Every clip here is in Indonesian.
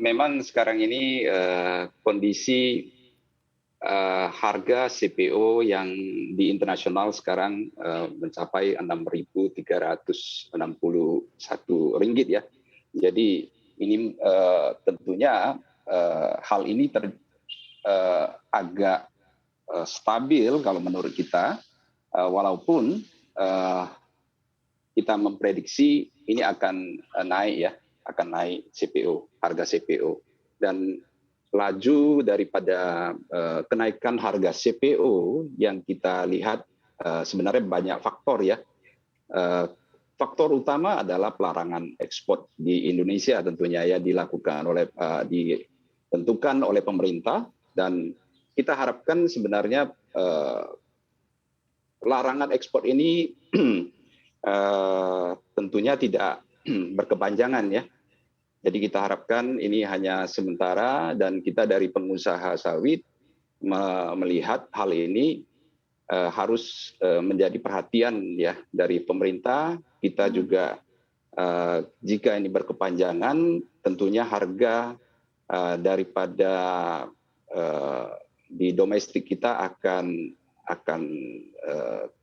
Memang sekarang ini kondisi harga CPO yang di internasional sekarang mencapai Rp6.361 ya. Jadi ini tentunya hal ini agak stabil kalau menurut kita, walaupun kita memprediksi ini akan naik ya, akan naik CPO, harga CPO. Dan laju daripada kenaikan harga CPO yang kita lihat sebenarnya banyak faktor ya. Faktor utama adalah pelarangan ekspor di Indonesia tentunya ya ditentukan oleh pemerintah, dan kita harapkan sebenarnya larangan ekspor ini tentunya tidak berkepanjangan ya. Jadi kita harapkan ini hanya sementara, dan kita dari pengusaha sawit melihat hal ini harus menjadi perhatian ya dari pemerintah. Kita juga jika ini berkepanjangan, tentunya harga daripada di domestik kita akan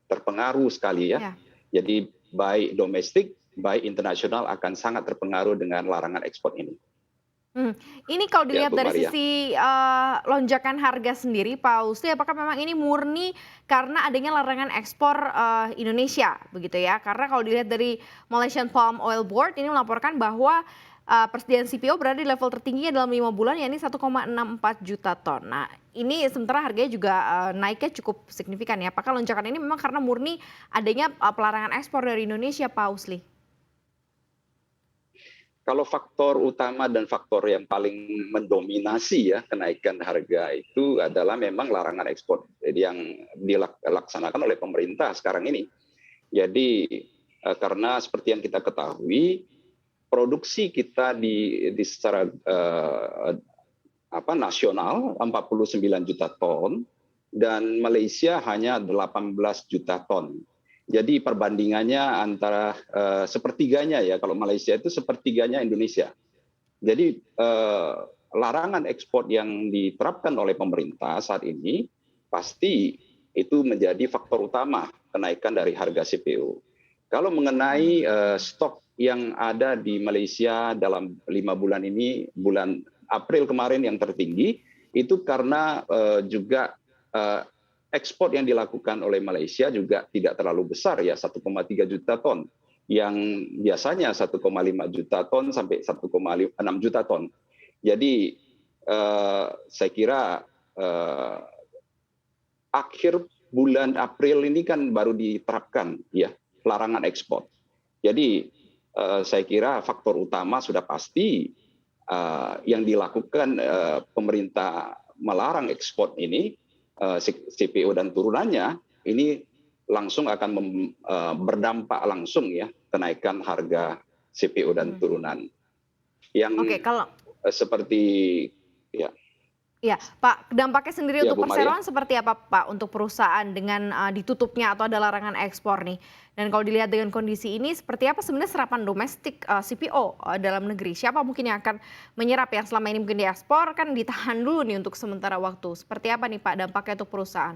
terpengaruh sekali ya. Jadi baik domestik, baik internasional akan sangat terpengaruh dengan larangan ekspor ini. Ini kalau Ya, dilihat Bu dari Maria. sisi lonjakan harga sendiri, Pak Husli, apakah memang ini murni karena adanya larangan ekspor Indonesia, begitu ya? Karena kalau dilihat dari Malaysian Palm Oil Board ini melaporkan bahwa persediaan CPO berada di level tertingginya dalam 5 bulan, yakni 1,64 juta ton. Nah, ini sementara harganya juga naiknya cukup signifikan ya. Apakah lonjakan ini memang karena murni adanya pelarangan ekspor dari Indonesia, Pak Husli? Kalau faktor utama dan faktor yang paling mendominasi ya kenaikan harga itu adalah memang larangan ekspor yang dilaksanakan oleh pemerintah sekarang ini. Jadi karena seperti yang kita ketahui, produksi kita secara nasional 49 juta ton dan Malaysia hanya 18 juta ton. Jadi perbandingannya antara sepertiganya ya, kalau Malaysia itu sepertiganya Indonesia. Jadi larangan ekspor yang diterapkan oleh pemerintah saat ini pasti itu menjadi faktor utama kenaikan dari harga CPO. Kalau mengenai stok yang ada di Malaysia dalam 5 bulan ini, bulan April kemarin yang tertinggi, itu karena juga ekspor yang dilakukan oleh Malaysia juga tidak terlalu besar ya, 1,3 juta ton. Yang biasanya 1,5 juta ton sampai 1,6 juta ton. Jadi saya kira akhir bulan April ini kan baru diterapkan ya larangan ekspor. Jadi saya kira faktor utama sudah pasti yang dilakukan pemerintah melarang ekspor ini, CPO dan turunannya ini langsung akan berdampak langsung ya kenaikan harga CPO dan turunan. Oke, Yang kalau seperti ya. Iya, Pak, dampaknya sendiri Ya, untuk Bu Maria. perseroan seperti apa, Pak, untuk perusahaan dengan ditutupnya atau ada larangan ekspor nih? Dan kalau dilihat dengan kondisi ini, seperti apa sebenarnya serapan domestik CPO dalam negeri? Siapa mungkin yang akan menyerap yang selama ini mungkin diekspor kan ditahan dulu nih untuk sementara waktu. Seperti apa nih, Pak, dampaknya untuk perusahaan?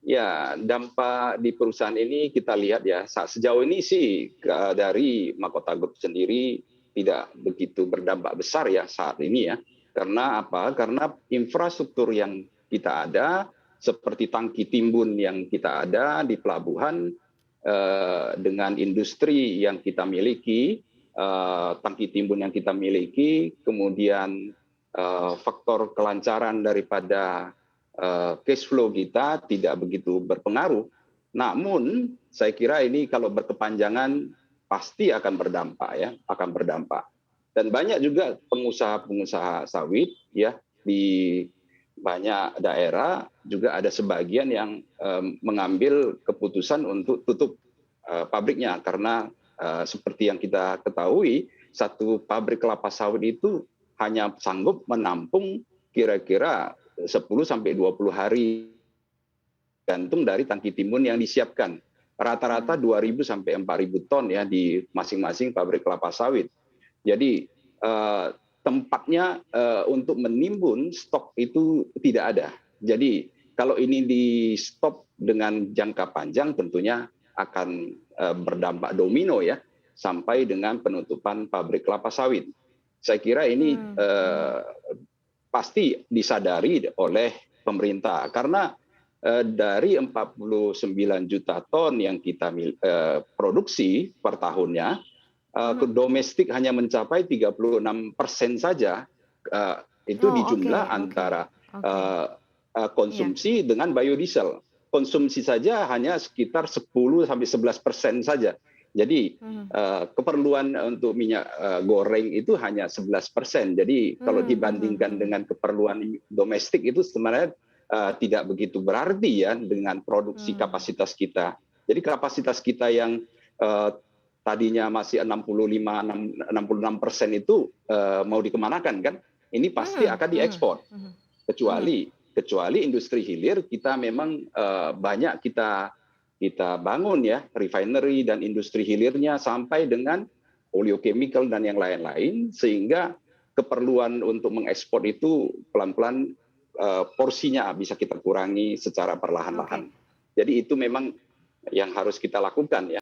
Ya, dampak di perusahaan ini kita lihat ya, sejauh ini sih dari Mahkota Group sendiri tidak begitu berdampak besar ya saat ini ya. Karena apa? Karena infrastruktur yang kita ada, seperti tangki timbun yang kita ada di pelabuhan, dengan industri yang kita miliki, tangki timbun yang kita miliki, kemudian faktor kelancaran daripada cash flow kita tidak begitu berpengaruh. Namun saya kira ini kalau berkepanjangan pasti akan berdampak ya, akan berdampak. Dan banyak juga pengusaha-pengusaha sawit ya di banyak daerah juga ada sebagian yang mengambil keputusan untuk tutup pabriknya karena seperti yang kita ketahui, satu pabrik kelapa sawit itu hanya sanggup menampung kira-kira 10-20 hari, gantung dari tangki timbun yang disiapkan. Rata-rata 2.000 sampai 4.000 ton ya di masing-masing pabrik kelapa sawit. Jadi tempatnya untuk menimbun stok itu tidak ada. Jadi kalau ini di stop dengan jangka panjang tentunya akan berdampak domino ya sampai dengan penutupan pabrik kelapa sawit. Saya kira ini pasti disadari oleh pemerintah karena dari 49 juta ton yang kita produksi per tahunnya, ke domestik hanya mencapai 36% saja. Itu Oh, oke, dijumlah oke, antara oke. Iya. konsumsi dengan biodiesel. Konsumsi saja hanya sekitar 10-11% saja. Jadi Mhm. keperluan untuk minyak goreng itu hanya 11%. Jadi kalau Mmm, mhm, dibandingkan mhm. dengan keperluan domestik itu sebenarnya tidak begitu berarti ya dengan produksi Mmm. kapasitas kita. Jadi kapasitas kita yang tadinya masih 66% itu mau dikemanakan kan? Ini pasti Mhm, akan mhm, diekspor. mhm, mhm. Kecuali industri hilir kita memang banyak kita bangun ya refinery dan industri hilirnya sampai dengan oleochemical dan yang lain-lain sehingga keperluan untuk mengekspor itu pelan-pelan porsinya bisa kita kurangi secara Oke. perlahan-lahan. Jadi itu memang yang harus kita lakukan ya.